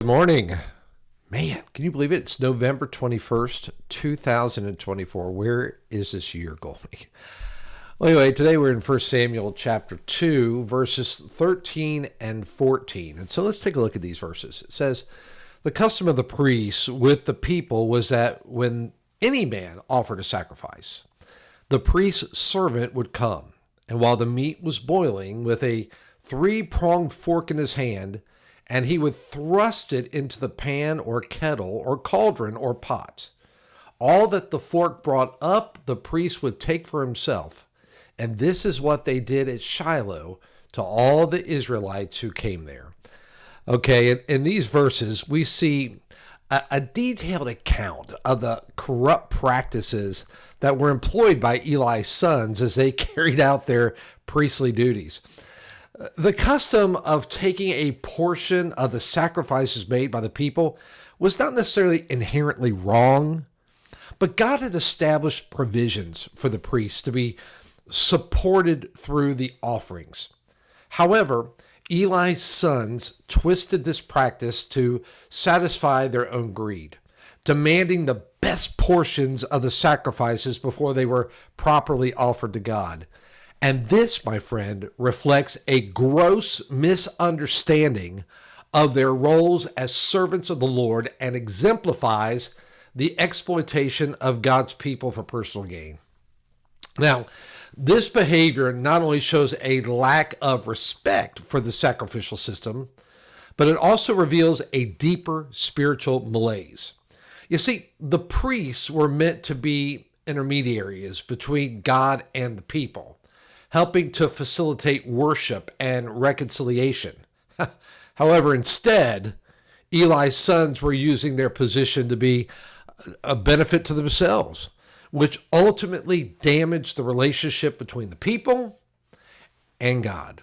Good morning. Man, can you believe it? It's November 21st, 2024. Where is this year going? Well, anyway, today we're in 1 Samuel chapter 2, verses 13 and 14. And so let's take a look at these verses. It says, the custom of the priests with the people was that when any man offered a sacrifice, the priest's servant would come, and while the meat was boiling, with a three-pronged fork in his hand, and he would thrust it into the pan or kettle or cauldron or pot. All that the fork brought up, the priest would take for himself. And this is what they did at Shiloh to all the Israelites who came there. Okay, in these verses, we see a detailed account of the corrupt practices that were employed by Eli's sons as they carried out their priestly duties. The custom of taking a portion of the sacrifices made by the people was not necessarily inherently wrong, but God had established provisions for the priests to be supported through the offerings. However, Eli's sons twisted this practice to satisfy their own greed, demanding the best portions of the sacrifices before they were properly offered to God. And this, my friend, reflects a gross misunderstanding of their roles as servants of the Lord and exemplifies the exploitation of God's people for personal gain. Now, this behavior not only shows a lack of respect for the sacrificial system, but it also reveals a deeper spiritual malaise. You see, the priests were meant to be intermediaries between God and the people, helping to facilitate worship and reconciliation. However, instead, Eli's sons were using their position to be a benefit to themselves, which ultimately damaged the relationship between the people and God.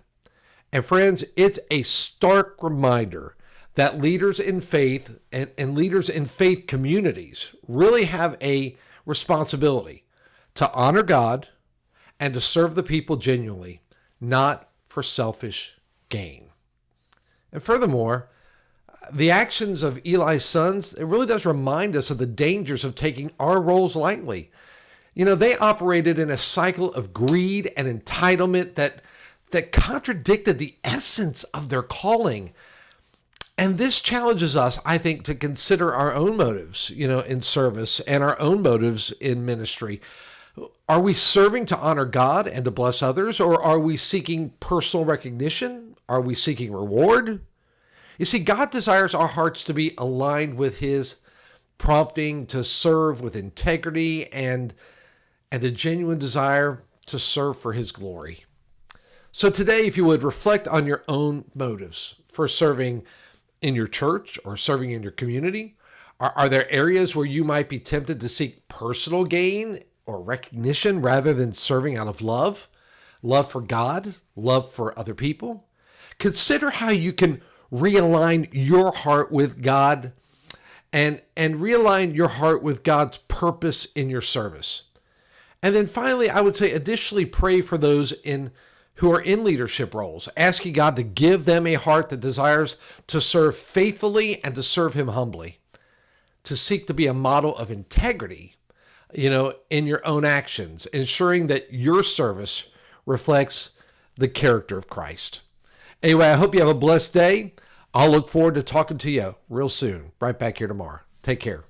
And friends, it's a stark reminder that leaders in faith and leaders in faith communities really have a responsibility to honor God and to serve the people genuinely, not for selfish gain. And furthermore, the actions of Eli's sons, it really does remind us of the dangers of taking our roles lightly. You know, they operated in a cycle of greed and entitlement that contradicted the essence of their calling. And this challenges us, I think, to consider our own motives, in service and our own motives in ministry. Are we serving to honor God and to bless others, or are we seeking personal recognition? Are we seeking reward? You see, God desires our hearts to be aligned with His prompting to serve with integrity and a genuine desire to serve for His glory. So today, if you would, reflect on your own motives for serving in your church or serving in your community. Are there areas where you might be tempted to seek personal gain or recognition rather than serving out of love for God, love for other people? Consider how you can realign your heart with God and realign your heart with God's purpose in your service. And then finally, I would say additionally pray for those who are in leadership roles, asking God to give them a heart that desires to serve faithfully and to serve Him humbly, to seek to be a model of integrity in your own actions, ensuring that your service reflects the character of Christ. Anyway, I hope you have a blessed day. I'll look forward to talking to you real soon, right back here tomorrow. Take care.